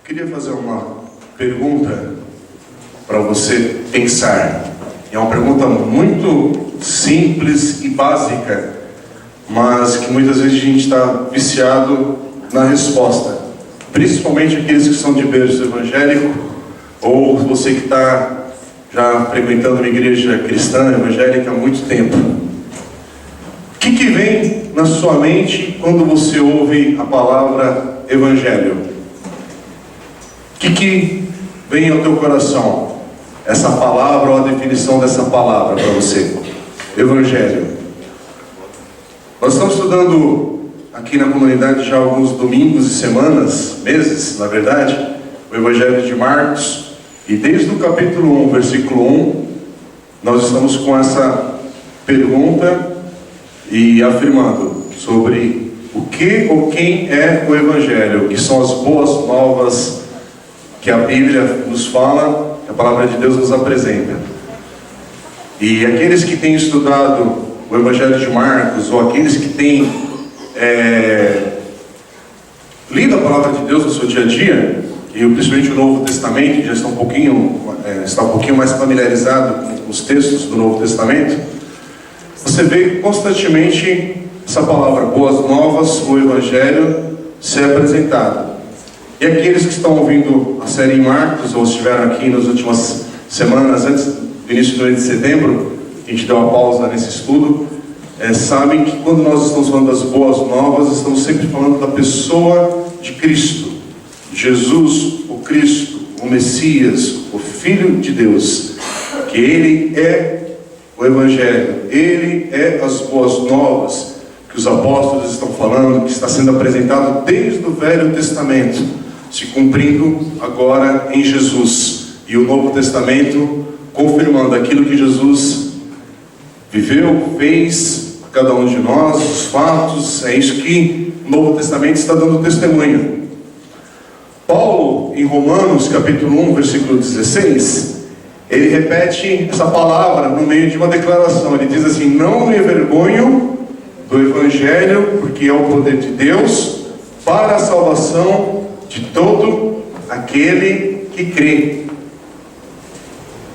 Queria fazer uma pergunta para você pensar. É uma pergunta muito simples e básica, mas que muitas vezes a gente está viciado na resposta. Principalmente aqueles que são de berço evangélico, ou você que está já frequentando uma igreja cristã, evangélica há muito tempo. O que vem na sua mente quando você ouve a palavra evangelho? O que vem ao teu coração? Essa palavra ou a definição dessa palavra para você? Evangelho. Nós estamos estudando aqui na comunidade já há alguns domingos e semanas, meses, na verdade, o Evangelho de Marcos. E desde o capítulo 1, versículo 1, nós estamos com essa pergunta e afirmando sobre o que ou quem é o Evangelho, que são as boas novas que a Bíblia nos fala, que a palavra de Deus nos apresenta. E aqueles que têm estudado o Evangelho de Marcos, ou aqueles que têm lido a palavra de Deus no seu dia a dia, e principalmente o Novo Testamento, que já está um pouquinho mais familiarizado com os textos do Novo Testamento, você vê constantemente essa palavra boas novas, o Evangelho, ser apresentado. E aqueles que estão ouvindo a série em Marcos, ou estiveram aqui nas últimas semanas, antes do início do mês de setembro, a gente deu uma pausa nesse estudo, sabem que quando nós estamos falando das boas novas, estamos sempre falando da pessoa de Cristo. Jesus, o Cristo, o Messias, o Filho de Deus, que Ele é o Evangelho, Ele é as boas novas que os apóstolos estão falando, que está sendo apresentado desde o Velho Testamento, se cumprindo agora em Jesus, e o Novo Testamento confirmando aquilo que Jesus viveu, fez a cada um de nós, os fatos. É isso que o Novo Testamento está dando testemunho. Paulo, em Romanos capítulo 1, versículo 16, ele repete essa palavra no meio de uma declaração. Ele diz assim: não me envergonho do Evangelho, porque é o poder de Deus para a salvação de todo aquele que crê.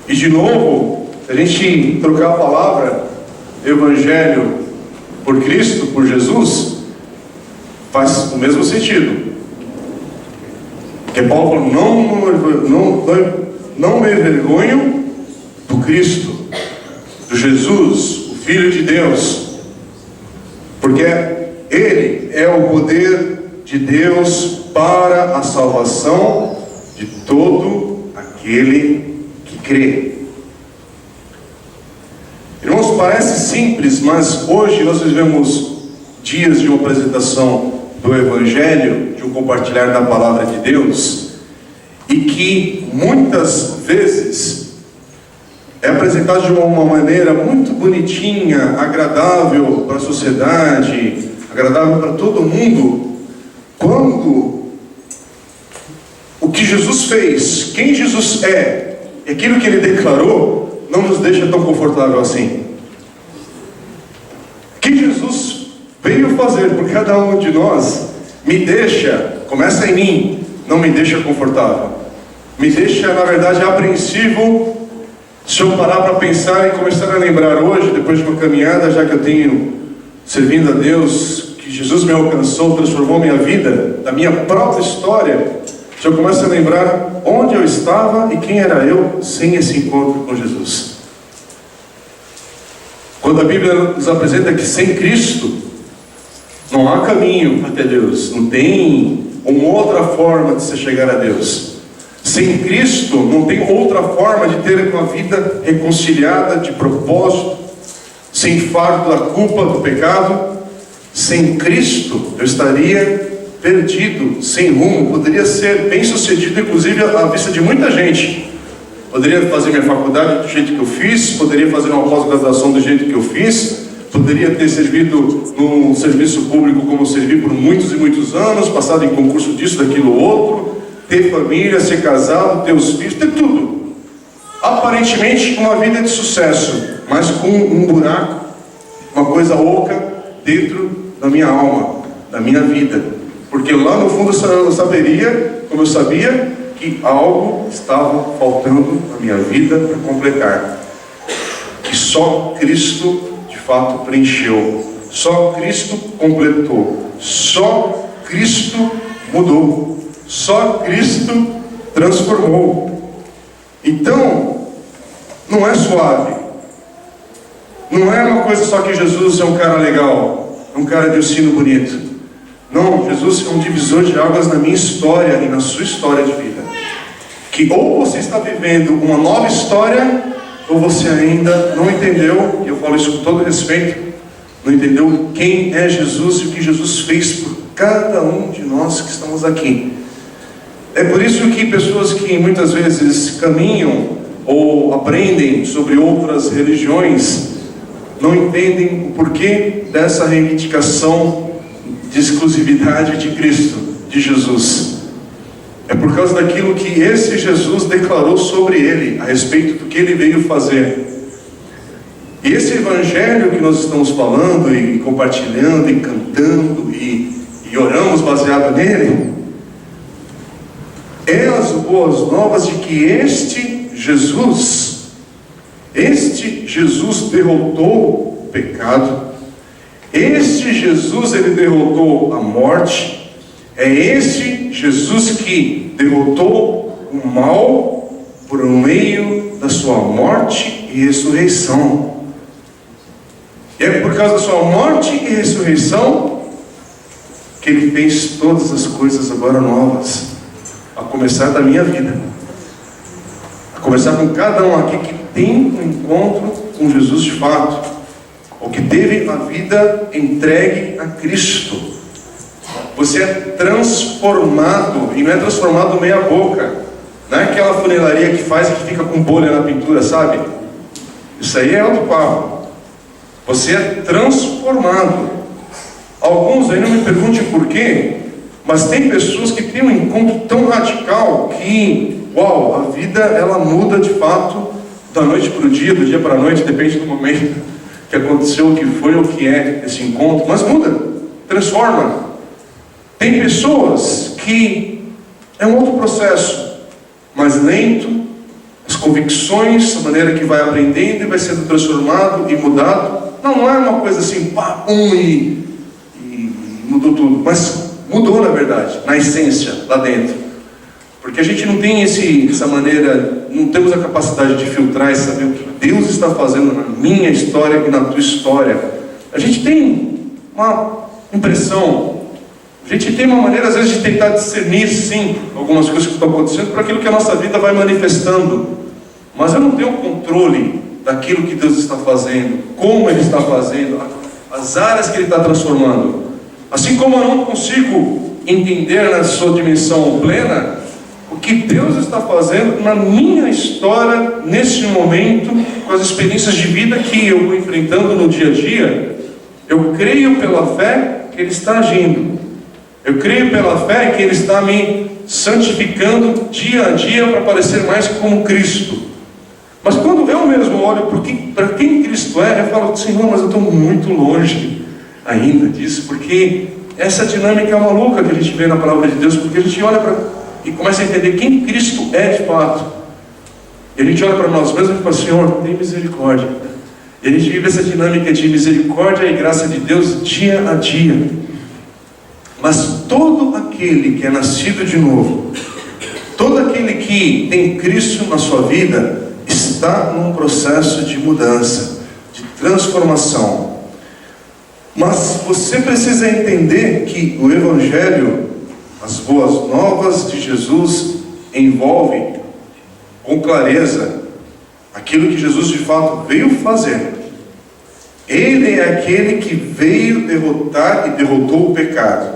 E de novo, se a gente trocar a palavra Evangelho por Cristo, por Jesus, faz o mesmo sentido. Porque Paulo falou: não me envergonho do Cristo, do Jesus, o Filho de Deus, porque Ele é o poder de Deus para a salvação de todo aquele que crê. Irmãos, parece simples, mas hoje nós vivemos dias de uma apresentação do Evangelho, de um compartilhar da palavra de Deus, e que muitas vezes é apresentado de uma maneira muito bonitinha, agradável para a sociedade, agradável para todo mundo, quando o que Jesus fez, quem Jesus é, e aquilo que Ele declarou, não nos deixa tão confortável assim. O que Jesus veio fazer por cada um de nós, me deixa, começa em mim, não me deixa confortável. Me deixa, na verdade, apreensivo. Se eu parar para pensar e começar a lembrar hoje, depois de uma caminhada, já que eu tenho servindo a Deus, que Jesus me alcançou, transformou minha vida, da minha própria história, se eu começo a lembrar onde eu estava e quem era eu sem esse encontro com Jesus. Quando a Bíblia nos apresenta que sem Cristo não há caminho até Deus, não tem uma outra forma de se chegar a Deus. Sem Cristo não tem outra forma de ter uma vida reconciliada, de propósito, sem fardo da culpa, do pecado. Sem Cristo eu estaria perdido, sem rumo. Poderia ser bem sucedido, inclusive à vista de muita gente. Poderia fazer minha faculdade do jeito que eu fiz, poderia fazer uma pós-graduação do jeito que eu fiz, poderia ter servido no serviço público como eu servi por muitos e muitos anos, passado em concurso disso, daquilo, outro, ter família, ser casado, ter os filhos, ter tudo. Aparentemente uma vida de sucesso, mas com um buraco, uma coisa oca dentro da minha alma, da minha vida. Porque lá no fundo eu saberia como eu sabia que algo estava faltando na minha vida para completar. Que só Cristo de fato preencheu. Só Cristo completou. Só Cristo mudou. Só Cristo transformou. Então, não é suave. Não é uma coisa só que Jesus é um cara legal, é um cara de ensino bonito. Não, Jesus é um divisor de águas na minha história e na sua história de vida. Que ou você está vivendo uma nova história, ou você ainda não entendeu, e eu falo isso com todo respeito, não entendeu quem é Jesus e o que Jesus fez por cada um de nós que estamos aqui. É por isso que pessoas que muitas vezes caminham ou aprendem sobre outras religiões não entendem o porquê dessa reivindicação de exclusividade de Cristo, de Jesus. É por causa daquilo que esse Jesus declarou sobre ele, a respeito do que ele veio fazer. E esse evangelho que nós estamos falando e compartilhando e cantando e oramos baseado nele, é as boas novas de que este Jesus derrotou o pecado, este Jesus, ele derrotou a morte, é este Jesus que derrotou o mal por meio da sua morte e ressurreição. E é por causa da sua morte e ressurreição que ele fez todas as coisas agora novas, a começar da minha vida, a começar com cada um aqui que tem um encontro com Jesus de fato, ou que teve a vida entregue a Cristo. Você é transformado, e não é transformado meia boca, não é aquela funilaria que faz e que fica com bolha na pintura, sabe? Isso aí é outro papo. Você é transformado. Alguns aí, não me pergunte por quê, mas tem pessoas que têm um encontro tão radical que, uau, a vida ela muda de fato da noite para o dia, do dia para a noite, depende do momento que aconteceu, o que foi, o que é esse encontro, mas muda, transforma. Tem pessoas que é um outro processo, mais lento, as convicções, a maneira que vai aprendendo e vai sendo transformado e mudado. Não é uma coisa assim, pá, e mudou tudo, mas mudou na verdade, na essência, lá dentro. Porque a gente não tem essa maneira, não temos a capacidade de filtrar e saber o que Deus está fazendo na minha história e na tua história. A gente tem uma impressão, a gente tem uma maneira às vezes de tentar discernir sim, algumas coisas que estão acontecendo por aquilo que a nossa vida vai manifestando. Mas eu não tenho controle daquilo que Deus está fazendo, como Ele está fazendo, as áreas que Ele está transformando. Assim como eu não consigo entender na sua dimensão plena o que Deus está fazendo na minha história, nesse momento, com as experiências de vida que eu vou enfrentando no dia a dia, eu creio pela fé que Ele está agindo. Eu creio pela fé que Ele está me santificando dia a dia para parecer mais como Cristo. Mas quando eu mesmo olho para quem Cristo é, eu falo, Senhor, mas eu estou muito longe ainda disso, porque essa dinâmica é maluca que a gente vê na palavra de Deus, porque a gente olha e começa a entender quem Cristo é de fato. E a gente olha para nós mesmos e fala, Senhor, tem misericórdia. E a gente vive essa dinâmica de misericórdia e graça de Deus dia a dia. Mas todo aquele que é nascido de novo, todo aquele que tem Cristo na sua vida, está num processo de mudança, de transformação. Mas você precisa entender que o Evangelho, as boas novas de Jesus, envolve com clareza aquilo que Jesus de fato veio fazer. Ele é aquele que veio derrotar e derrotou o pecado.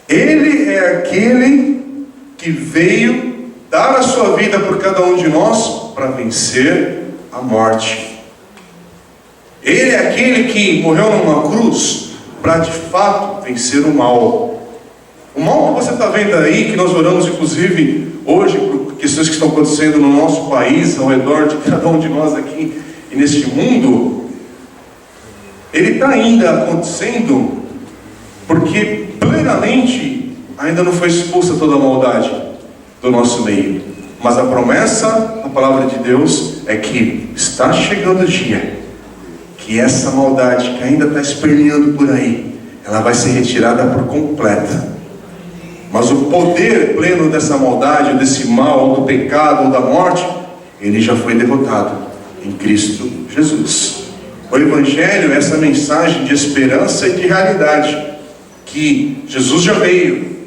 Ele é aquele que veio dar a sua vida por cada um de nós para vencer a morte. Ele é aquele que morreu numa cruz para de fato vencer o mal. O mal que você está vendo aí, que nós oramos inclusive hoje por questões que estão acontecendo no nosso país, ao redor de cada um de nós aqui e neste mundo, ele está ainda acontecendo porque plenamente ainda não foi expulsa toda a maldade. do nosso meio. Mas a promessa da palavra de Deus é que está chegando o dia que essa maldade que ainda está esperneando por aí, ela vai ser retirada por completa. Mas o poder pleno dessa maldade, desse mal, do pecado, ou da morte, ele já foi derrotado em Cristo Jesus. O Evangelho é essa mensagem de esperança e de realidade, que Jesus já veio,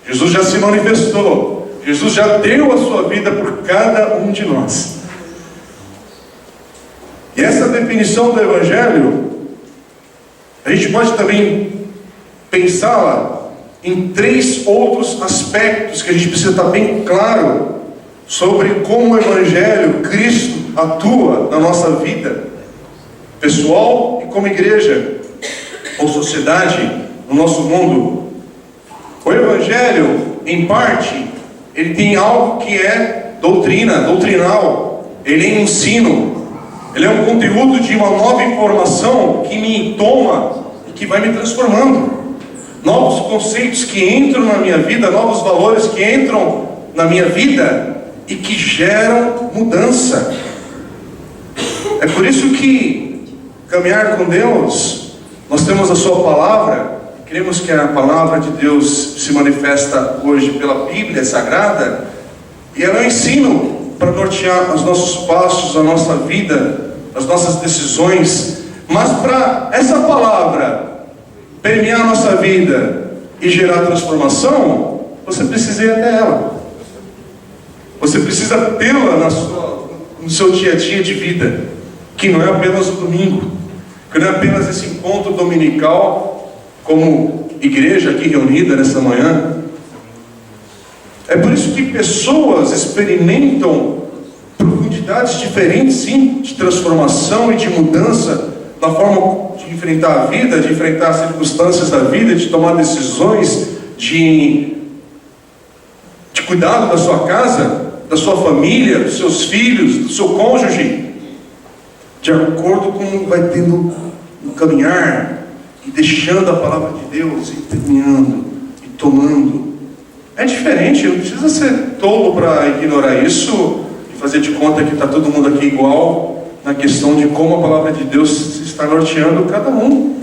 Jesus já se manifestou, Jesus já deu a sua vida por cada um de nós. E essa definição do Evangelho, a gente pode também pensá-la em 3 outros aspectos que a gente precisa estar bem claro sobre como o Evangelho, Cristo, atua na nossa vida pessoal e como igreja ou sociedade no nosso mundo. O Evangelho, em parte, ele tem algo que é doutrinal, ele é ensino, ele é um conteúdo de uma nova informação que me toma e que vai me transformando. Novos conceitos que entram na minha vida, novos valores que entram na minha vida e que geram mudança. É por isso que caminhar com Deus, nós temos a sua palavra, queremos que a palavra de Deus se manifesta hoje pela Bíblia Sagrada, e ela é um ensino para nortear os nossos passos, a nossa vida, as nossas decisões. Mas para essa palavra permear a nossa vida e gerar transformação, você precisa ir até ela. Você precisa tê-la no seu dia a dia de vida, que não é apenas o domingo, que não é apenas esse encontro dominical como igreja aqui reunida nessa manhã. É por isso que pessoas experimentam profundidades diferentes, sim, de transformação e de mudança na forma de enfrentar a vida, de enfrentar as circunstâncias da vida, de tomar decisões, de cuidado da sua casa, da sua família, dos seus filhos, do seu cônjuge, de acordo com vai tendo um caminhar e deixando a palavra de Deus e terminando e tomando. É diferente, não precisa ser tolo para ignorar isso e fazer de conta que está todo mundo aqui igual na questão de como a palavra de Deus está norteando cada um.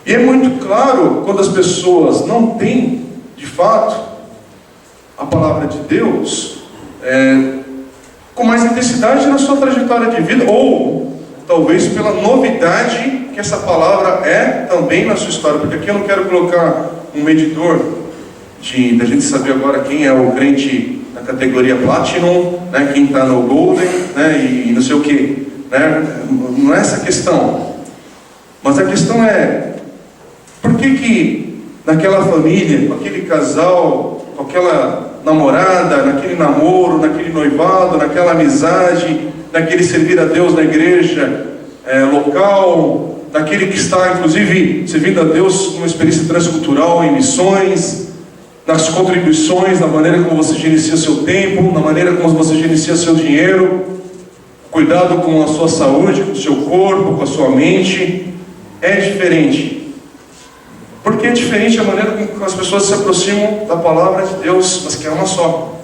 E é muito claro quando as pessoas não têm, de fato, a palavra de Deus com mais intensidade na sua trajetória de vida, ou talvez pela novidade que essa palavra é também na sua história. Porque aqui eu não quero colocar um medidor da gente saber agora quem é o crente na categoria Platinum, né, quem está no Golden, né, e não sei o que, né? Não é essa a questão. Mas a questão é, por que naquela família, com aquele casal, com aquela namorada, naquele namoro, naquele noivado, naquela amizade, naquele servir a Deus na igreja local, naquele que está inclusive servindo a Deus numa experiência transcultural em missões, nas contribuições, na maneira como você gerencia seu tempo, na maneira como você gerencia seu dinheiro, cuidado com a sua saúde, com o seu corpo, com a sua mente, é diferente. Porque é diferente a maneira como as pessoas se aproximam da palavra de Deus, mas que é uma só.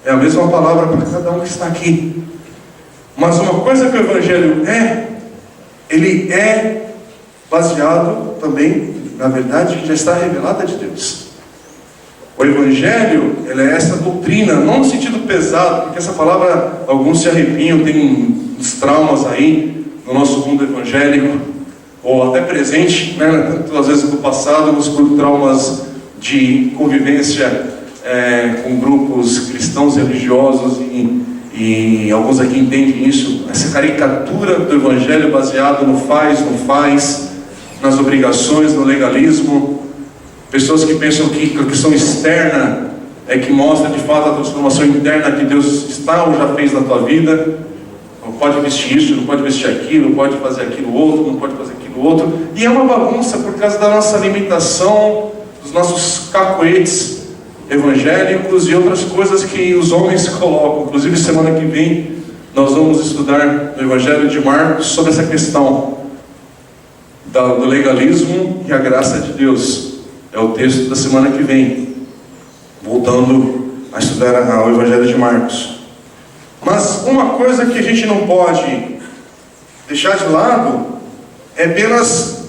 É a mesma palavra para cada um que está aqui. Mas uma coisa que o Evangelho ele é baseado também na verdade que já está revelada de Deus. O Evangelho, ela é essa doutrina, não no sentido pesado, porque essa palavra, alguns se arrepiam, tem uns traumas aí no nosso mundo evangélico, ou até presente, né, tanto às vezes do passado, por traumas de convivência com grupos cristãos religiosos, e alguns aqui entendem isso, essa caricatura do Evangelho baseado no faz, não faz, nas obrigações, no legalismo. Pessoas que pensam que a questão externa é que mostra de fato a transformação interna que Deus está ou já fez na tua vida. Não pode vestir isso, não pode vestir aquilo, não pode fazer aquilo outro, não pode fazer aquilo outro. E é uma bagunça por causa da nossa limitação, dos nossos cacoetes evangélicos e outras coisas que os homens colocam. Inclusive semana que vem nós vamos estudar no Evangelho de Marcos sobre essa questão do legalismo e a graça de Deus. É o texto da semana que vem, voltando a estudar o Evangelho de Marcos. Mas uma coisa que a gente não pode deixar de lado é apenas,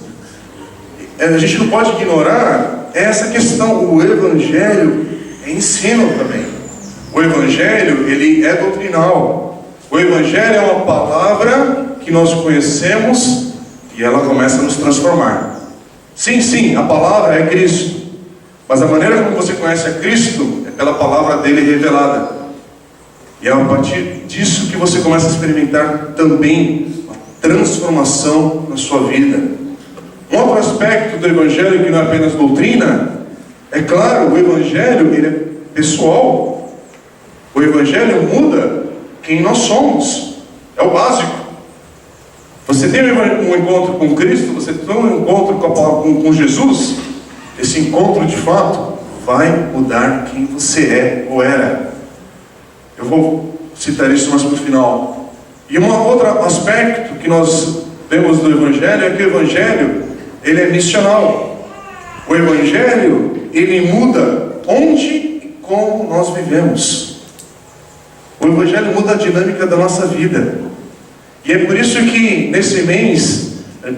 a gente não pode ignorar essa questão. O Evangelho é ensino também. O Evangelho, ele é doutrinal. O Evangelho é uma palavra que nós conhecemos e ela começa a nos transformar. Sim, a palavra é Cristo. Mas a maneira como você conhece a Cristo é pela palavra dele revelada. E é a partir disso que você começa a experimentar também a transformação na sua vida. Um outro aspecto do Evangelho que não é apenas doutrina, é claro, o Evangelho ele é pessoal. O Evangelho muda quem nós somos. É o básico. Você tem um encontro com Cristo, você tem um encontro com Jesus, esse encontro de fato vai mudar quem você é ou era. Eu vou citar isso mais para o final. E um outro aspecto que nós vemos do Evangelho é que o Evangelho ele é missional. O Evangelho ele muda onde e como nós vivemos. O Evangelho muda a dinâmica da nossa vida. E é por isso que nesse mês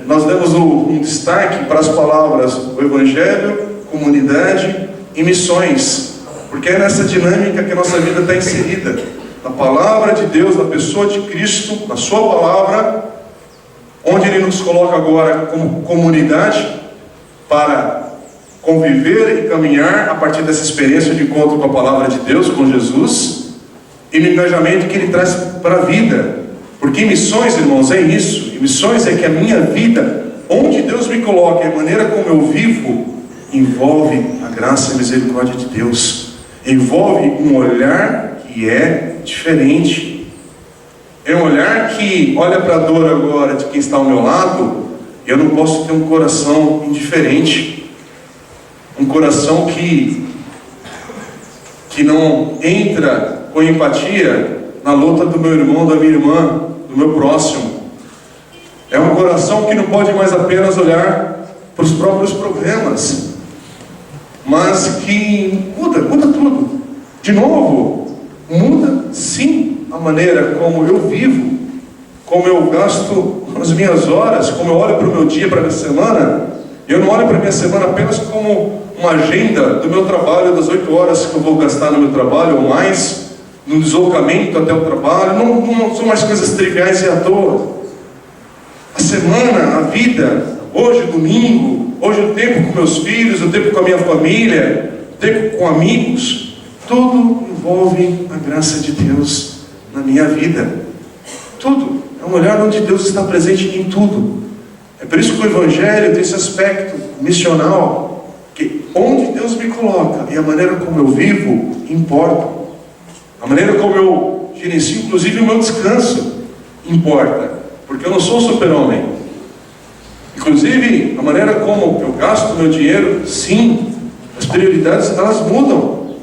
nós damos um destaque para as palavras o Evangelho, comunidade e missões. Porque é nessa dinâmica que a nossa vida está inserida. Na palavra de Deus, na pessoa de Cristo, na sua palavra, onde Ele nos coloca agora como comunidade para conviver e caminhar a partir dessa experiência de encontro com a palavra de Deus, com Jesus, e no engajamento que Ele traz para a vida. Porque missões, irmãos, é isso. E missões é que a minha vida, onde Deus me coloca, a maneira como eu vivo, envolve a graça e a misericórdia de Deus. Envolve um olhar que é diferente. É um olhar que olha para a dor agora de quem está ao meu lado, e eu não posso ter um coração indiferente. Um coração que não entra com empatia na luta do meu irmão, da minha irmã, do meu próximo. É um coração que não pode mais apenas olhar para os próprios problemas, mas que muda tudo. De novo, muda sim a maneira como eu vivo, como eu gasto as minhas horas, como eu olho para o meu dia, para a minha semana. Eu não olho para a minha semana apenas como uma agenda do meu trabalho, das 8 horas que eu vou gastar no meu trabalho ou mais, no deslocamento até o trabalho. Não são mais coisas triviais e à toa. A semana, a vida, hoje domingo, hoje o tempo com meus filhos, o tempo com a minha família, o tempo com amigos, tudo envolve a graça de Deus na minha vida. Tudo. É um olhar onde Deus está presente em tudo. É por isso que o Evangelho tem esse aspecto missional, que onde Deus me coloca e a maneira como eu vivo importa. A maneira como eu gerencio, inclusive o meu descanso, importa. Porque eu não sou super-homem. Inclusive, a maneira como eu gasto o meu dinheiro, sim, as prioridades, elas mudam.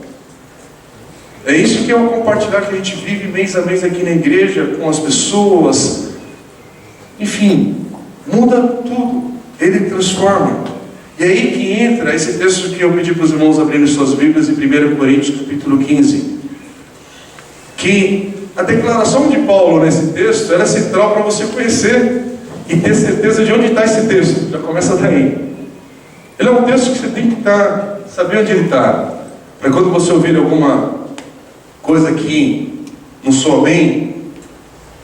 É isso que é o compartilhar que a gente vive mês a mês aqui na igreja, com as pessoas. Enfim, muda tudo. Ele transforma. E aí que entra esse texto que eu pedi para os irmãos abrirem suas Bíblias em 1 Coríntios, capítulo 15. Que a declaração de Paulo nesse texto, ela é central para você conhecer e ter certeza de onde está esse texto. Já começa daí. Ele é um texto que você tem que saber onde ele está. Para quando você ouvir alguma coisa que não soa bem,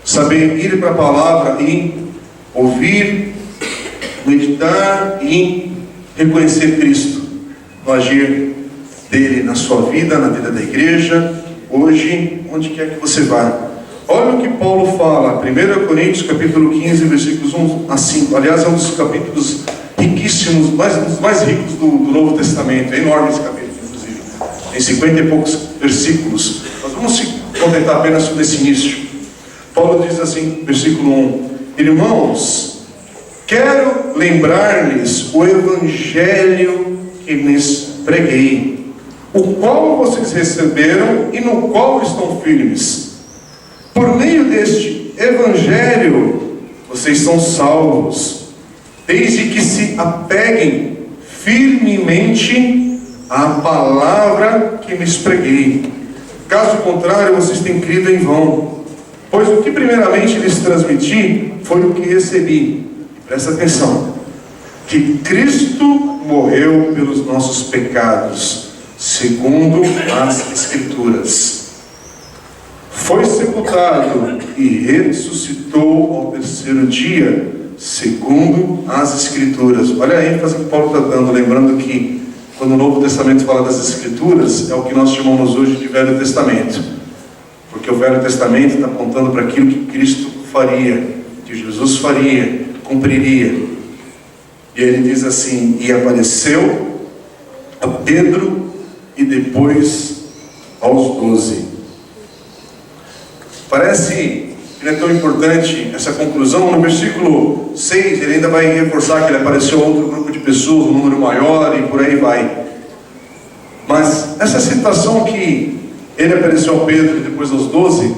saber ir para a palavra e ouvir, meditar e reconhecer Cristo no agir dele na sua vida, na vida da igreja, hoje, onde quer que você vá. Olha o que Paulo fala, 1 Coríntios capítulo 15, versículos 1 a 5. Aliás, é um dos capítulos riquíssimos, dos mais ricos do Novo Testamento. É enorme esse capítulo, inclusive. Tem 50 e poucos versículos. Nós vamos se contentar apenas nesse início. Paulo diz assim, versículo 1: Irmãos, quero lembrar-lhes o Evangelho que lhes preguei, o qual vocês receberam e no qual estão firmes. Por meio deste Evangelho, vocês são salvos, desde que se apeguem firmemente à palavra que lhes preguei, Caso contrário, vocês têm crido em vão. Pois o que primeiramente lhes transmiti foi o que recebi. Presta atenção. Que Cristo morreu pelos nossos pecados, segundo as Escrituras. Foi sepultado e ressuscitou ao terceiro dia, segundo as Escrituras. Olha a ênfase que Paulo está dando, lembrando que quando o Novo Testamento fala das Escrituras, é o que nós chamamos hoje de Velho Testamento. Porque o Velho Testamento está apontando para aquilo que Cristo faria, que Jesus faria, cumpriria. E ele diz assim: e apareceu a Pedro e depois aos 12. Parece que não é tão importante essa conclusão. No versículo 6 ele ainda vai reforçar que ele apareceu a outro grupo de pessoas, um número maior, e por aí vai. Mas essa citação que ele apareceu a Pedro e depois aos 12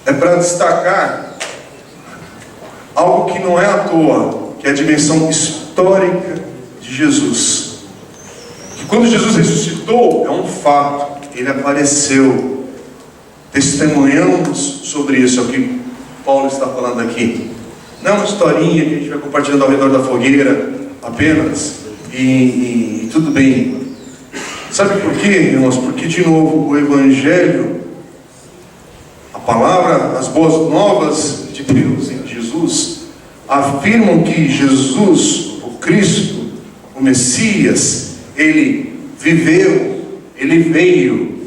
é para destacar algo que não é à toa, que é a dimensão histórica de Jesus. Que quando Jesus ressuscitou, é um fato, ele apareceu. Testemunhamos sobre isso, é o que Paulo está falando aqui. Não é uma historinha que a gente vai compartilhando ao redor da fogueira apenas, e tudo bem. Sabe por quê, irmãos? Porque, de novo, o Evangelho, a palavra, as boas novas de Deus em Jesus, afirmam que Jesus, o Cristo, o Messias, ele viveu, ele veio,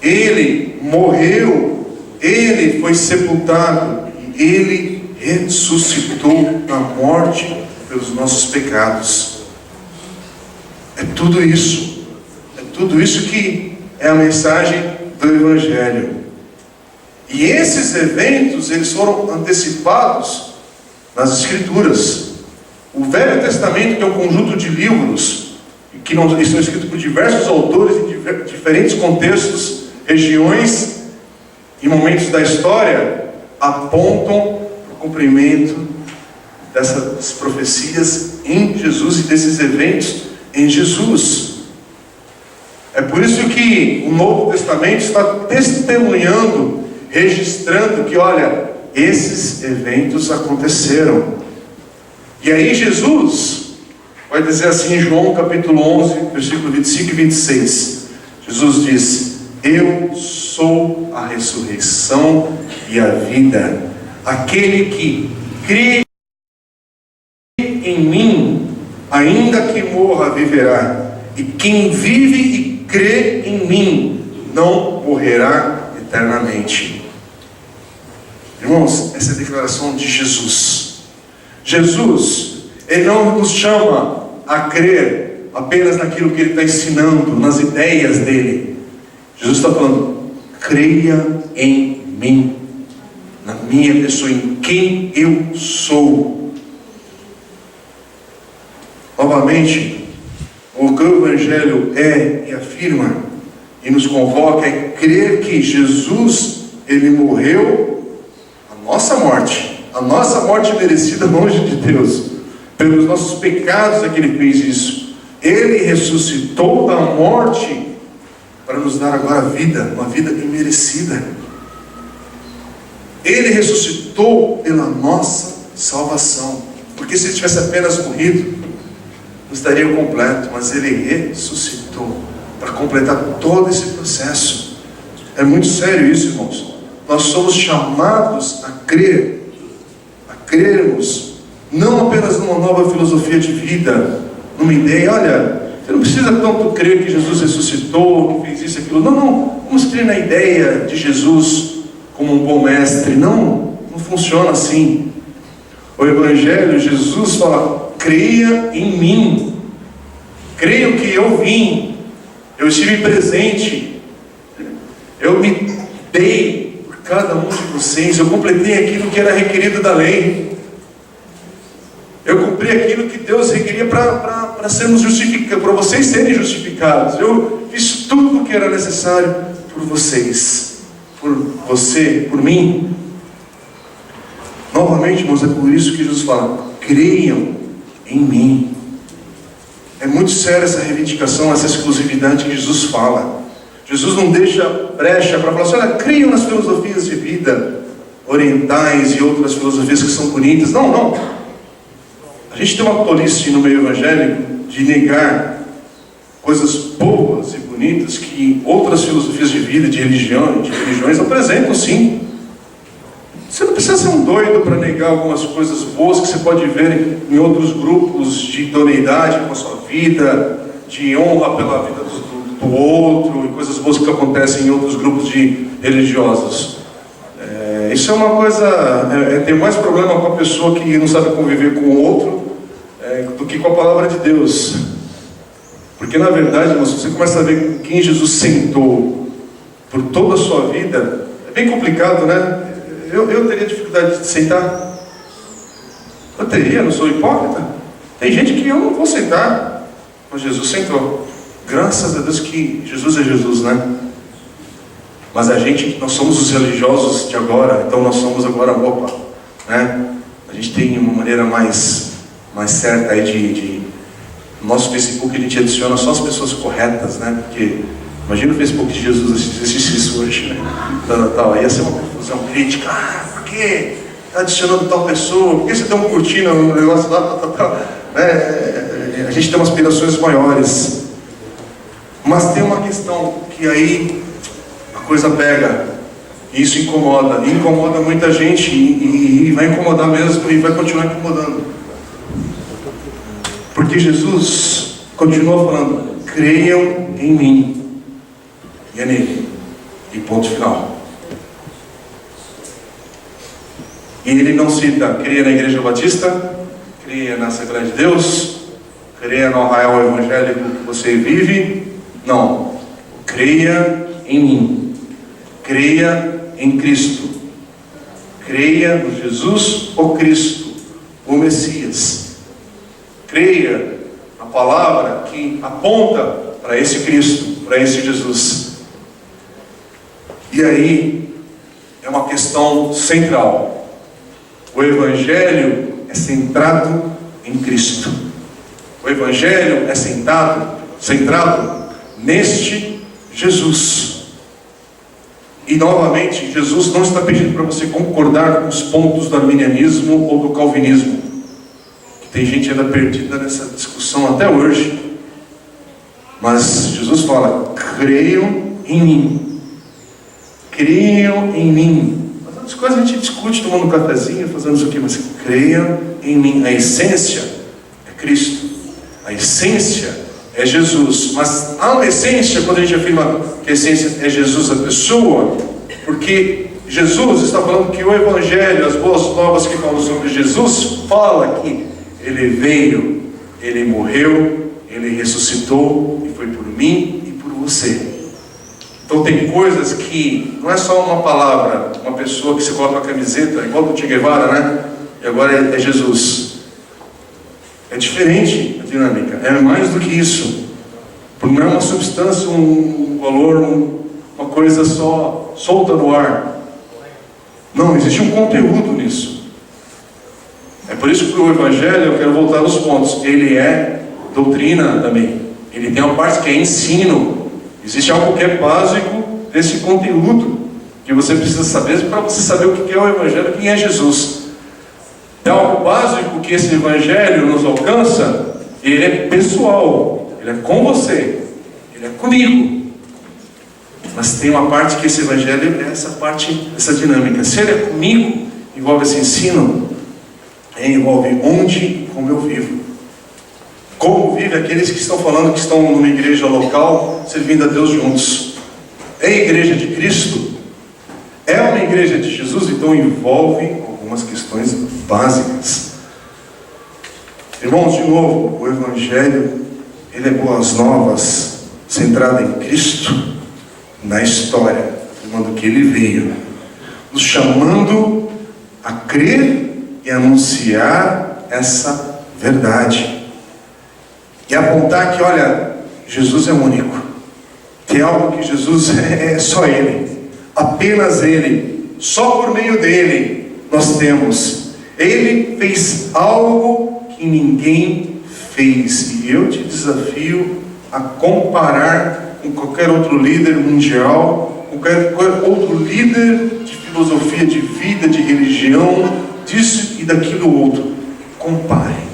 ele morreu, ele foi sepultado e ele ressuscitou na morte pelos nossos pecados. É tudo isso. É tudo isso que é a mensagem do Evangelho. E esses eventos, eles foram antecipados nas Escrituras. O Velho Testamento, que é um conjunto de livros que não estão escritos por diversos autores em diferentes contextos, regiões e momentos da história, apontam para o cumprimento dessas profecias em Jesus e desses eventos em Jesus. É por isso que o Novo Testamento está testemunhando, registrando que, olha, esses eventos aconteceram. E aí Jesus vai dizer assim em João capítulo 11, versículo 25 e 26. Jesus diz: eu sou a ressurreição e a vida. Aquele que crê em mim, ainda que morra, viverá. E quem vive e crê em mim, não morrerá eternamente. Irmãos, essa é a declaração de Jesus. Jesus, ele não nos chama a crer apenas naquilo que ele está ensinando, nas ideias dele. Jesus está falando: creia em mim, na minha pessoa, em quem eu sou. Novamente, o que o Evangelho é e afirma e nos convoca é crer que Jesus, ele morreu a nossa morte merecida longe de Deus, pelos nossos pecados é que ele fez isso. Ele ressuscitou da morte para nos dar agora vida, uma vida imerecida. Ele ressuscitou pela nossa salvação, porque se ele tivesse apenas morrido, não estaria completo, mas ele ressuscitou para completar todo esse processo. É muito sério isso, irmãos. Nós somos chamados a crermos, não apenas numa nova filosofia de vida, numa ideia. Olha, você não precisa tanto crer que Jesus ressuscitou, que fez isso e aquilo. Não, vamos crer na ideia de Jesus como um bom mestre. Não funciona assim. O Evangelho, Jesus fala: creia em mim, creia que eu vim, eu estive presente, eu me dei por cada um de vocês, eu completei aquilo que era requerido da lei, eu cumpri aquilo que Deus requeria para sermos justificados, para vocês serem justificados. Eu fiz tudo o que era necessário por vocês, por você, por mim. Novamente, irmãos, é por isso que Jesus fala: creiam em mim. É muito séria essa reivindicação, essa exclusividade que Jesus fala. Jesus não deixa brecha para falar assim: olha, creiam nas filosofias de vida orientais e outras filosofias que são bonitas. Não, não. A gente tem uma tolice no meio evangélico de negar coisas boas e bonitas que outras filosofias de vida, de religiões apresentam, sim. Você não precisa ser um doido para negar algumas coisas boas que você pode ver em outros grupos de idoneidade com a sua vida, de honra pela vida do outro, e coisas boas que acontecem em outros grupos de religiosos. Isso é uma coisa... tem mais problema com a pessoa que não sabe conviver com o outro do que com a palavra de Deus. Porque na verdade, irmãos, você começa a ver com quem Jesus sentou por toda a sua vida, é bem complicado, né? Eu teria dificuldade de sentar. Eu teria, não sou hipócrita. Tem gente que eu não vou sentar, mas Jesus sentou. Graças a Deus que Jesus é Jesus, né? Mas nós somos os religiosos de agora, então nós somos agora, opa, né? A gente tem uma maneira mais certa aí no nosso Facebook a gente adiciona só as pessoas corretas, né? Porque imagina o Facebook de Jesus assistir isso hoje, né? Tal. Ia ser uma confusão crítica. Por que está adicionando tal pessoa? Por que você deu um curtir no negócio lá, tal. A gente tem umas aspirações maiores. Mas tem uma questão que aí a coisa pega. E isso incomoda. E incomoda muita gente. E vai incomodar mesmo. E vai continuar incomodando. Porque Jesus continua falando: creiam em mim. E é nele. E ponto final. E ele não cita: creia na Igreja Batista, creia na Assembleia de Deus, creia no arraial evangélico que você vive. Não. Creia em mim. Creia em Cristo. Creia no Jesus, o Cristo, o Messias. Creia na palavra que aponta para esse Cristo, para esse Jesus. E aí é uma questão central. O Evangelho é centrado em Cristo. O Evangelho é centrado neste Jesus. E novamente, Jesus não está pedindo para você concordar com os pontos do arminianismo ou do calvinismo. Que tem gente ainda perdida nessa discussão até hoje. Mas Jesus fala: creiam em mim. Creiam em mim. As coisas a gente discute tomando um cafezinho, fazendo isso aqui, mas creiam em mim. A essência é Cristo. A essência é Jesus. Mas há uma essência quando a gente afirma que a essência é Jesus, a pessoa, porque Jesus está falando que o Evangelho, as boas novas que falam sobre Jesus, fala que Ele veio, Ele morreu, Ele ressuscitou e foi por mim e por você. Então tem coisas que não é só uma palavra, uma pessoa que você coloca uma camiseta, igual do Che Guevara, né? E agora é Jesus. É diferente a dinâmica, é mais do que isso. Não é uma substância, um valor, uma coisa só solta no ar. Não, existe um conteúdo nisso. É por isso que o Evangelho, eu quero voltar nos pontos, ele é doutrina também. Ele tem uma parte que é ensino. Existe algo que é básico desse conteúdo que você precisa saber para você saber o que é o Evangelho, quem é Jesus. É algo básico que esse Evangelho nos alcança. Ele é pessoal, ele é com você, ele é comigo. Mas tem uma parte que esse Evangelho é essa parte, essa dinâmica. Se ele é comigo, envolve esse ensino, envolve onde e como eu vivo. Como vive aqueles que estão falando que estão numa igreja local, servindo a Deus juntos. É a igreja de Cristo? É uma igreja de Jesus? Então envolve algumas questões básicas. Irmãos, de novo, o Evangelho, ele é boas novas, centrado em Cristo, na história, afirmando que Ele veio, nos chamando a crer e anunciar essa verdade. E apontar que, olha, Jesus é único. Tem algo que Jesus é só Ele. Apenas Ele. Só por meio dEle nós temos. Ele fez algo que ninguém fez. E eu te desafio a comparar com qualquer outro líder mundial, com qualquer outro líder de filosofia de vida, de religião, disso e daquilo outro. Compare.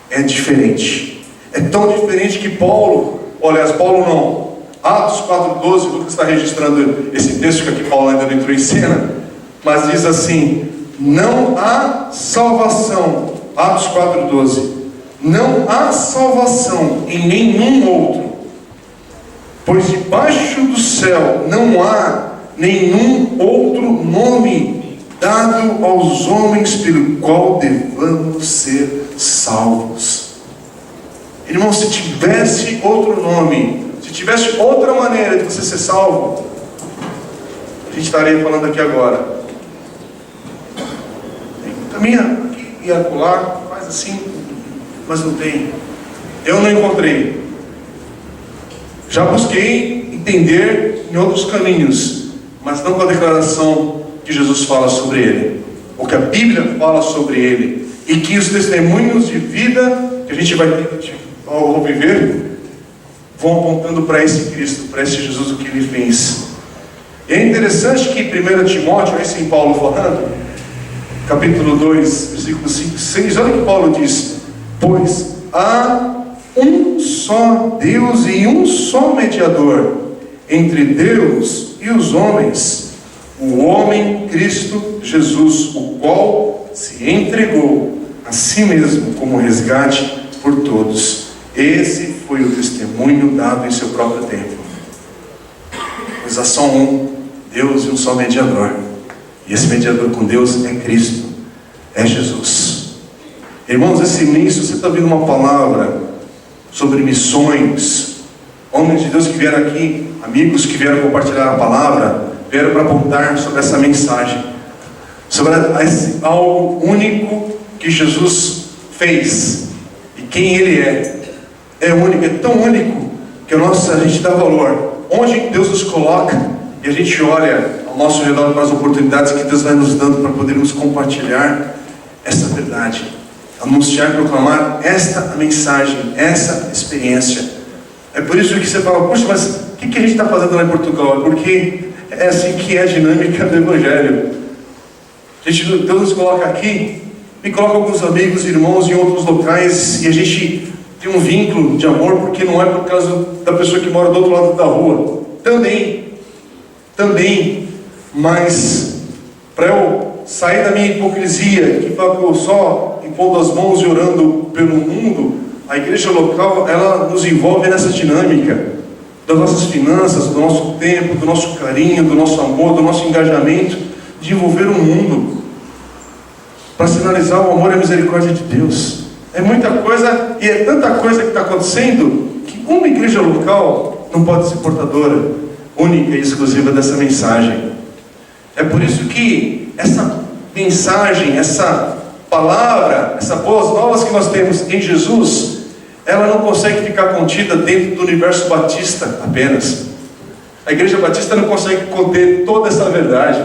É diferente. É tão diferente que Paulo não. Atos 4,12, Lucas está registrando esse texto que aqui Paulo ainda não entrou em cena, mas diz assim: não há salvação. Atos 4,12. Não há salvação em nenhum outro, pois debaixo do céu não há nenhum outro nome dado aos homens pelo qual devamos ser salvos. Irmão, se tivesse outro nome, se tivesse outra maneira de você ser salvo, a gente estaria falando aqui agora. Caminha aqui e acolá, faz assim, mas não tem. Eu não encontrei. Já busquei entender em outros caminhos, mas não com a declaração que Jesus fala sobre ele, ou que a Bíblia fala sobre ele, e que os testemunhos de vida que a gente vai ter ao viver vão apontando para esse Cristo, para esse Jesus, o que ele fez. E é interessante que 1 Timóteo, esse em Paulo falando, capítulo 2, versículo 5 e 6, olha o que Paulo diz: pois há um só Deus e um só mediador entre Deus e os homens, o homem Cristo Jesus, o qual se entregou a si mesmo como resgate por todos. Esse foi o testemunho dado em seu próprio tempo. Pois há só um Deus e um só mediador, e esse mediador com Deus é Cristo, é Jesus. Irmãos, esse início você está ouvindo uma palavra sobre missões, homens de Deus que vieram aqui, amigos que vieram compartilhar a palavra, vieram para apontar sobre essa mensagem, sobre esse algo único que Jesus fez e quem Ele é. É único, é tão único que a gente dá valor. Onde Deus nos coloca e a gente olha ao nosso redor para as oportunidades que Deus vai nos dando para podermos compartilhar essa verdade, anunciar, proclamar esta mensagem, essa experiência. É por isso que você fala: puxa, mas o que a gente está fazendo lá em Portugal? É porque é assim que é a dinâmica do Evangelho. Deus nos coloca aqui, me coloca alguns amigos, irmãos em outros locais, e a gente tem um vínculo de amor, porque não é por causa da pessoa que mora do outro lado da rua. Também, mas para eu sair da minha hipocrisia, que fala que eu só impondo as mãos e orando pelo mundo, a igreja local, ela nos envolve nessa dinâmica das nossas finanças, do nosso tempo, do nosso carinho, do nosso amor, do nosso engajamento, de envolver o mundo, para sinalizar o amor e a misericórdia de Deus. É muita coisa, e é tanta coisa que está acontecendo, que uma igreja local não pode ser portadora única e exclusiva dessa mensagem. É por isso que essa mensagem, essa palavra, essas boas novas que nós temos em Jesus, ela não consegue ficar contida dentro do universo batista apenas. A igreja batista não consegue conter toda essa verdade.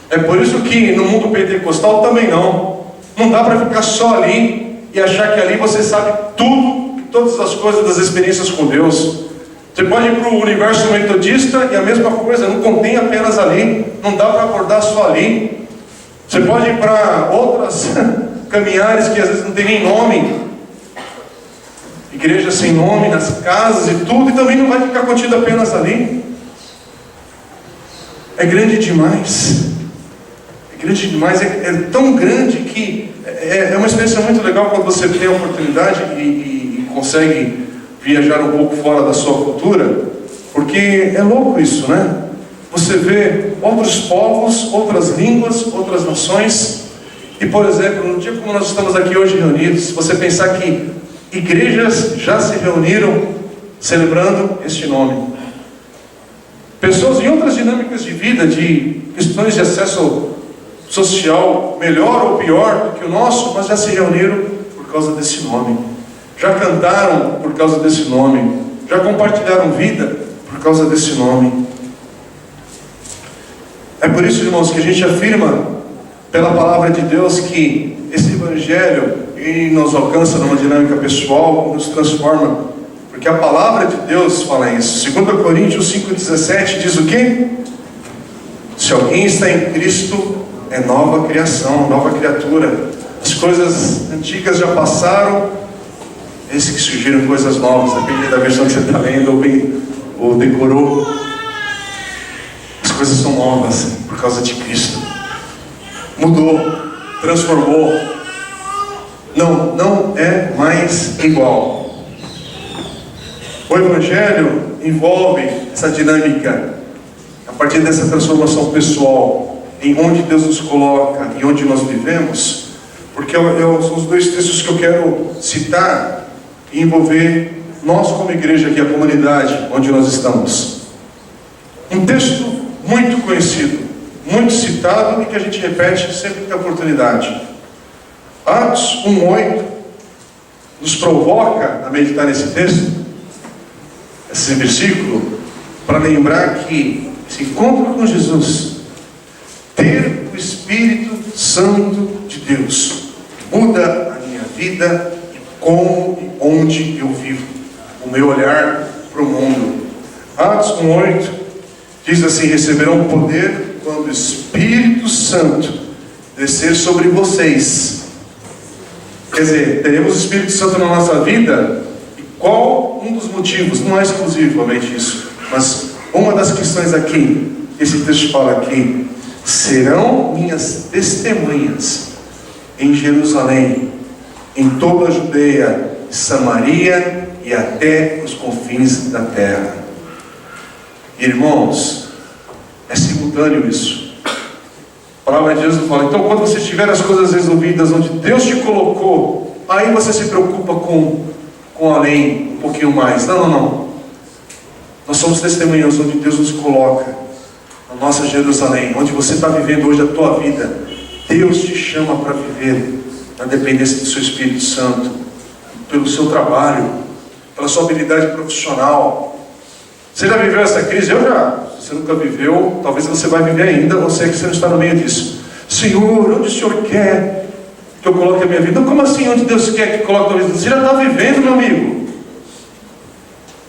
É por isso que no mundo pentecostal também não dá para ficar só ali e achar que ali você sabe tudo, todas as coisas das experiências com Deus. Você pode ir para o universo metodista e a mesma coisa, não contém apenas ali, não dá para abordar só ali. Você pode ir para outras caminhares que às vezes não tem nem nome, igrejas sem nome, nas casas e tudo, e também não vai ficar contido apenas ali. É grande demais. É tão grande que é uma experiência muito legal quando você tem a oportunidade e consegue viajar um pouco fora da sua cultura, porque é louco isso, né? Você vê outros povos, outras línguas, outras nações, e por exemplo, no dia como nós estamos aqui hoje reunidos, você pensar que igrejas já se reuniram celebrando este nome. Pessoas em outras dinâmicas de vida, de questões de acesso social melhor ou pior do que o nosso, mas já se reuniram por causa desse nome, já cantaram por causa desse nome, já compartilharam vida por causa desse nome. É por isso, irmãos, que a gente afirma pela palavra de Deus que esse Evangelho ele nos alcança numa dinâmica pessoal, nos transforma, porque Porque a palavra de Deus fala isso. 2 Coríntios 5,17 diz o quê? Se alguém está em Cristo, é nova criação, nova criatura. As coisas antigas já passaram, esse que surgiram coisas novas, depende da versão que você está lendo ou decorou. As coisas são novas por causa de Cristo. Mudou, transformou. Não é mais igual. O Evangelho envolve essa dinâmica, a partir dessa transformação pessoal, em onde Deus nos coloca e onde nós vivemos, porque são os dois textos que eu quero citar e envolver nós como igreja aqui, a comunidade onde nós estamos. Um texto muito conhecido, muito citado e que a gente repete sempre que tem oportunidade. Atos 1:8 nos provoca a meditar nesse texto, esse versículo, para lembrar que esse encontro com Jesus, ter o Espírito Santo de Deus, muda a minha vida e como e onde eu vivo, o meu olhar para o mundo. Atos 1:8 diz assim: receberão poder quando o Espírito Santo descer sobre vocês. Quer dizer, teremos o Espírito Santo na nossa vida. E qual um dos motivos? Não é exclusivamente isso, mas uma das questões aqui, esse texto fala aqui: serão minhas testemunhas em Jerusalém, em toda a Judeia, Samaria e até os confins da terra. Irmãos, é simultâneo isso. A palavra de Deus fala: então quando você tiver as coisas resolvidas onde Deus te colocou, aí você se preocupa com além, um pouquinho mais. Não. Nós somos testemunhas onde Deus nos coloca, na nossa Jerusalém, onde você está vivendo hoje a tua vida. Deus te chama para viver na dependência do seu Espírito Santo, pelo seu trabalho, pela sua habilidade profissional. Você já viveu essa crise? Eu já. Se você nunca viveu, talvez você vai viver ainda, você que você não está no meio disso. Senhor, onde o Senhor quer que eu coloque a minha vida? Como assim, onde Deus quer que coloque a tua vida? Você já está vivendo, meu amigo.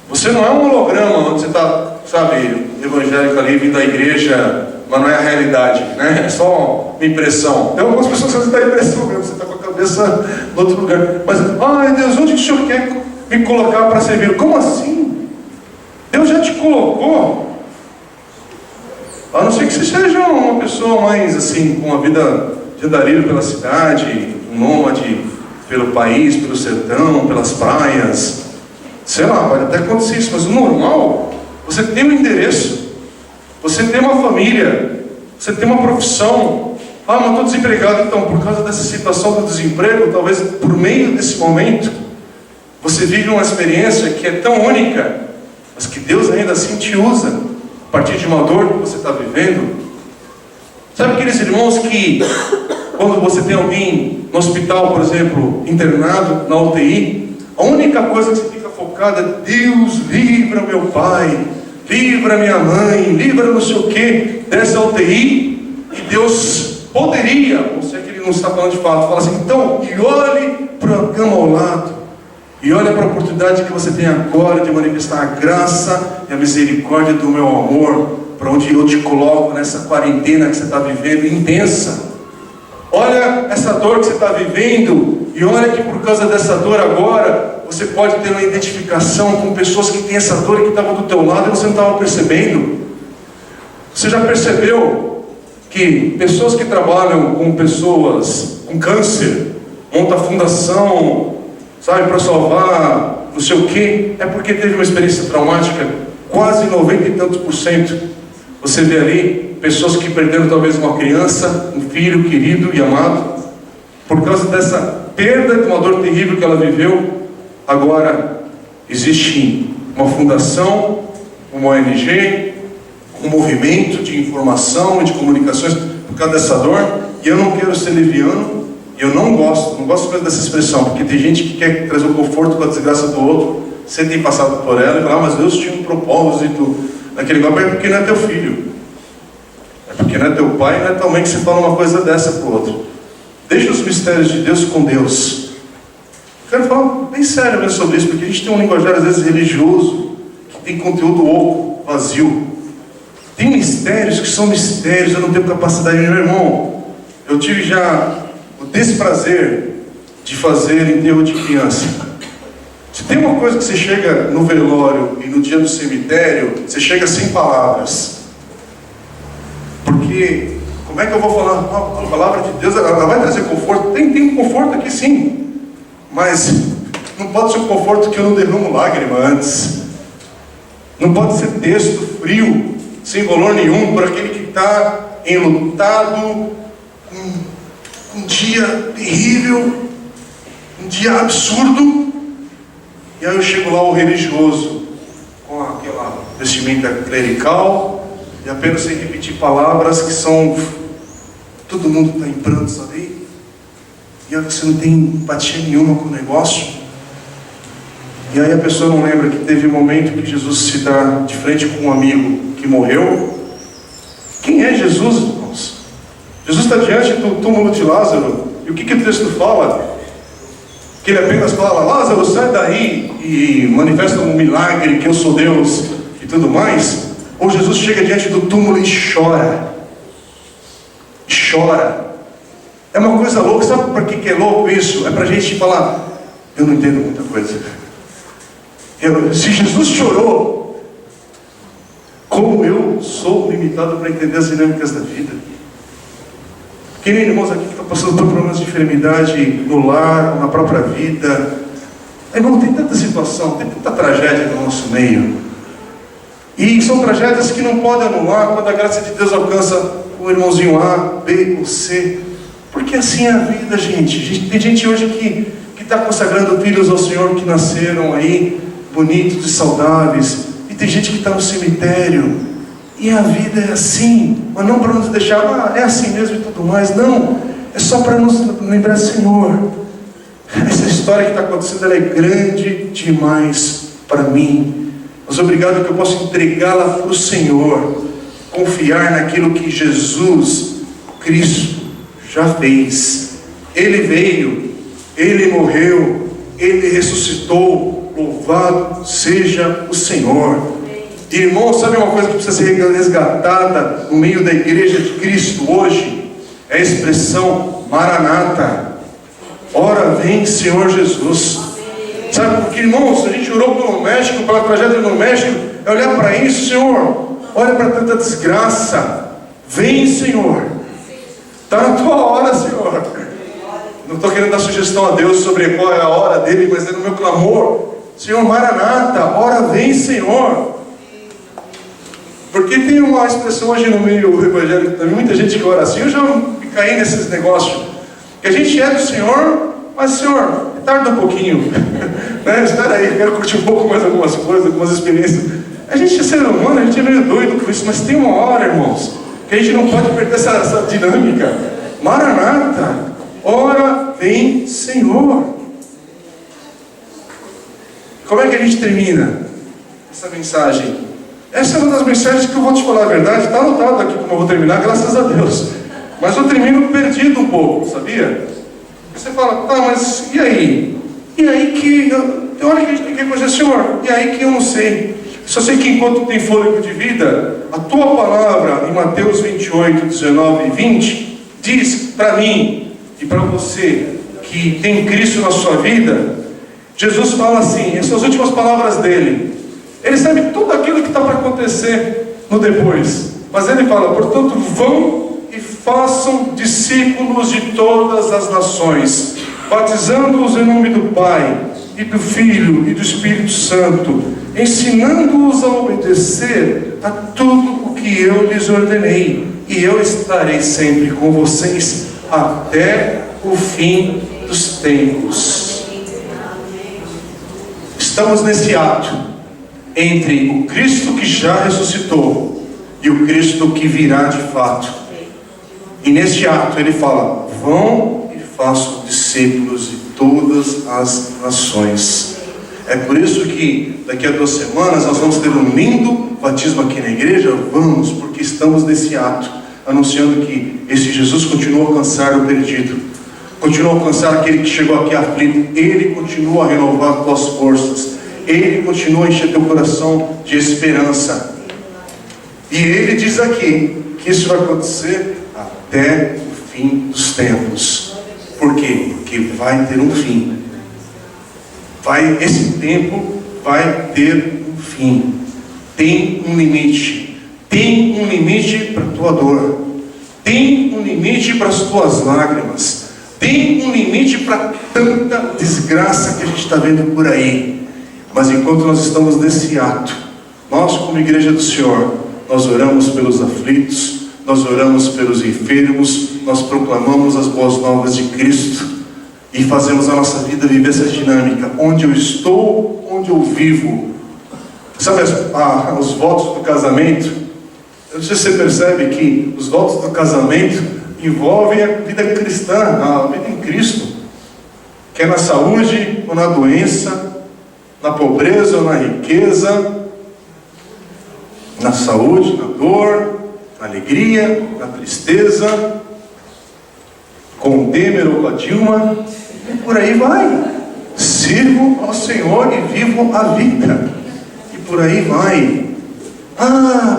Você não é um holograma, onde você está, sabe, evangélico ali, vindo da igreja, mas não é a realidade, né? É só uma impressão. Tem algumas pessoas que você está em impressão mesmo, você está com a cabeça em outro lugar. Mas, ai Deus, onde o Senhor quer me colocar para servir? Como assim? Deus já te colocou. A não ser que você seja uma pessoa mais assim, com uma vida de andarilho pela cidade, um nômade pelo país, pelo sertão, pelas praias. Sei lá, pode até acontecer isso, mas o normal, você tem um endereço, você tem uma família, você tem uma profissão. Ah, mas estou desempregado. Então, por causa dessa situação do desemprego, talvez por meio desse momento, você vive uma experiência que é tão única, mas que Deus ainda assim te usa, a partir de uma dor que você está vivendo. Sabe aqueles irmãos que, quando você tem alguém no hospital, por exemplo, internado, na UTI, a única coisa que você fica focado é: Deus, livra meu pai, livra minha mãe, livra não sei o que, dessa UTI. E Deus poderia, ou seja, que Ele não está falando de fato, fala assim: então, e olhe para a cama ao lado, e olha para a oportunidade que você tem agora de manifestar a graça e a misericórdia do meu amor, para onde eu te coloco nessa quarentena que você está vivendo intensa. Olha essa dor que você está vivendo, e olha que por causa dessa dor agora, você pode ter uma identificação com pessoas que têm essa dor e que estavam do teu lado e você não estava percebendo. Você já percebeu que pessoas que trabalham com pessoas com câncer, montam fundação, sabe, para salvar não sei o que, é porque teve uma experiência traumática? Quase 90 e tantos %. Você vê ali pessoas que perderam talvez uma criança, um filho querido e amado, por causa dessa perda, de uma dor terrível que ela viveu. Agora existe uma fundação, uma ONG, um movimento de informação e de comunicações por causa dessa dor. E eu não quero ser leviano, eu não gosto mesmo dessa expressão, porque tem gente que quer trazer o conforto com a desgraça do outro, sem ter passado por ela, e falar: mas Deus tinha um propósito naquele lugar. É porque não é teu filho, é porque não é teu pai, não é tua mãe que você fala uma coisa dessa para o outro. Deixa os mistérios de Deus com Deus. Quero falar bem sério mesmo sobre isso, porque a gente tem um linguajar às vezes religioso, que tem conteúdo oco, vazio. Tem mistérios que são mistérios, eu não tenho capacidade. Meu irmão, eu tive já o desprazer de fazer enterro de criança. Se tem uma coisa que você chega no velório e no dia do cemitério, você chega sem palavras. Porque, como é que eu vou falar? A palavra de Deus, ela vai trazer conforto. Tem um conforto aqui sim. Mas não pode ser um conforto que eu não derramo lágrima antes. Não pode ser texto frio, sem valor nenhum, por aquele que está enlutado, um dia terrível, um dia absurdo. E aí eu chego lá, o religioso, com aquela vestimenta clerical, e apenas sem repetir palavras que são... Todo mundo está em prantos ali. E aí você não tem empatia nenhuma com o negócio. E aí a pessoa não lembra que teve um momento que Jesus se dá de frente com um amigo que morreu. Quem é Jesus, irmãos? Jesus está diante do túmulo de Lázaro. E o que o texto fala? Que ele apenas fala: Lázaro, sai daí, e manifesta um milagre, que eu sou Deus e tudo mais. Ou Jesus chega diante do túmulo e chora. Chora. É uma coisa louca. Sabe por que é louco isso? É para a gente falar: eu não entendo muita coisa. Se Jesus chorou, como eu sou limitado para entender as dinâmicas da vida? Quem nem irmãos aqui que estão passando por problemas de enfermidade no lar, na própria vida. Irmão, tem tanta situação, tem tanta tragédia no nosso meio. E são tragédias que não podem anular quando a graça de Deus alcança o irmãozinho A, B ou C. Porque assim é a vida, gente. Tem gente hoje que está consagrando filhos ao Senhor, que nasceram aí, bonitos e saudáveis. E tem gente que está no cemitério. E a vida é assim. Mas não para nos deixar, é assim mesmo e tudo mais. Não. É só para nos lembrar, Senhor, essa história que está acontecendo, ela é grande demais para mim. Mas obrigado que eu posso entregá-la para o Senhor. Confiar naquilo que Jesus Cristo já fez. Ele veio, Ele morreu, Ele ressuscitou. Louvado seja o Senhor. Irmão, sabe uma coisa que precisa ser resgatada no meio da igreja de Cristo hoje? É a expressão Maranata. Ora vem, Senhor Jesus. Sabe, porque, irmãos, a gente orou pelo México, pela tragédia no México, é olhar para isso, Senhor. Olha para tanta desgraça. Vem, Senhor. Está na tua hora, Senhor. Não estou querendo dar sugestão a Deus sobre qual é a hora dele, mas é no meu clamor. Senhor, Maranata, ora vem, Senhor. Porque tem uma expressão hoje no meio evangélico também, muita gente que ora assim. Eu já caí nesses negócios, que a gente é do Senhor, mas Senhor, tarda um pouquinho, né? Espera aí, quero curtir um pouco mais algumas coisas, algumas experiências. A gente é ser humano, a gente é meio doido com isso, mas tem uma hora, irmãos, que a gente não pode perder essa dinâmica. Maranata, ora vem, Senhor. Como é que a gente termina essa mensagem? Essa é uma das mensagens que eu vou te falar a verdade. Está anotado aqui como eu vou terminar, graças a Deus. Mas eu termino perdido um pouco, sabia? Você fala, tá, mas e aí? E aí que... Tem hora que a gente tem que dizer, Senhor, e aí que eu não sei. Só sei que enquanto tem fôlego de vida, a tua palavra, em Mateus 28, 19 e 20, diz para mim e para você, que tem Cristo na sua vida, Jesus fala assim, essas são as últimas palavras dele. Ele sabe tudo aquilo que está para acontecer no depois. Mas ele fala, portanto, vão e façam discípulos de todas as nações, batizando-os em nome do Pai, e do Filho, e do Espírito Santo, ensinando-os a obedecer a tudo o que eu lhes ordenei. E eu estarei sempre com vocês até o fim dos tempos. Estamos nesse ato entre o Cristo que já ressuscitou e o Cristo que virá de fato. E neste ato ele fala, vão e façam discípulos de todas as nações. É por isso que daqui a 2 semanas nós vamos ter um lindo batismo aqui na igreja. Vamos, porque estamos nesse ato, anunciando que esse Jesus continua a alcançar o perdido. continua a alcançar aquele que chegou aqui aflito. Ele continua a renovar as tuas forças. Ele continua a encher teu coração de esperança. E Ele diz aqui que isso vai acontecer até o fim dos tempos. Por quê? Porque vai ter um fim. Esse tempo vai ter um fim. Tem um limite. Tem um limite para a tua dor. Tem um limite para as tuas lágrimas. Tem um limite para tanta desgraça que a gente está vendo por aí. Mas enquanto nós estamos nesse ato, nós como igreja do Senhor, nós oramos pelos aflitos, nós oramos pelos enfermos, nós proclamamos as boas novas de Cristo e fazemos a nossa vida viver essa dinâmica. Onde eu estou, onde eu vivo. Sabe os votos do casamento? Eu não sei se você percebe que os votos do casamento envolvem a vida cristã, a vida em Cristo. Que é na saúde ou na doença, na pobreza ou na riqueza, na saúde, na dor, na alegria, na tristeza, com o Temer ou com a Dilma, e por aí vai. Sirvo ao Senhor e vivo a vida, e por aí vai.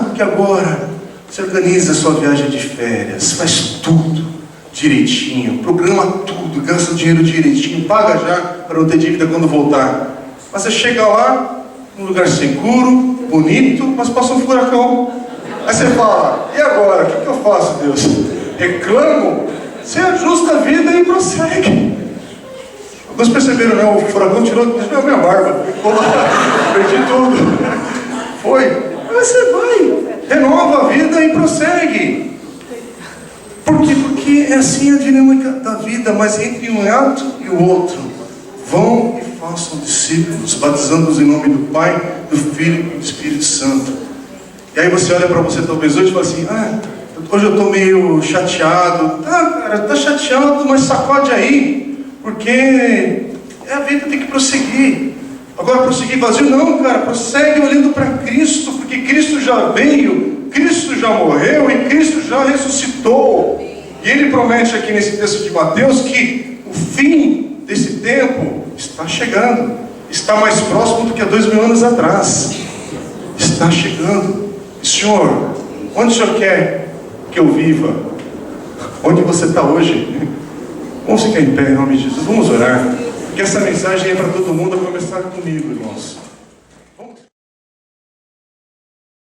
Porque agora você organiza a sua viagem de férias, faz tudo direitinho, programa tudo, gasta o dinheiro direitinho, paga já para não ter dívida quando voltar. Mas você chega lá, num lugar seguro, bonito, mas passa um furacão. Aí você fala, e agora? O que eu faço, Deus? Reclamo? Você ajusta a vida e prossegue. Alguns perceberam, né? O furacão tirou a minha barba. Perdi tudo. Foi. Aí você vai, renova a vida e prossegue. Por quê? Porque é assim a dinâmica da vida, mas entre um ato e o outro. Vão e façam discípulos, batizando-os em nome do Pai, do Filho e do Espírito Santo. E aí você olha para você talvez hoje e fala assim, hoje eu estou meio chateado. Cara, está chateado, mas sacode aí, porque a vida tem que prosseguir. Agora prosseguir vazio? Não, cara, prossegue olhando para Cristo, porque Cristo já veio, Cristo já morreu e Cristo já ressuscitou. E Ele promete aqui nesse texto de Mateus que o fim desse tempo está chegando, está mais próximo do que há 2000 anos atrás. Está chegando. Senhor, onde o Senhor quer que eu viva? Onde você está hoje? Vamos ficar em pé em nome de Jesus, vamos orar, porque essa mensagem é para todo mundo, a começar comigo, irmãos.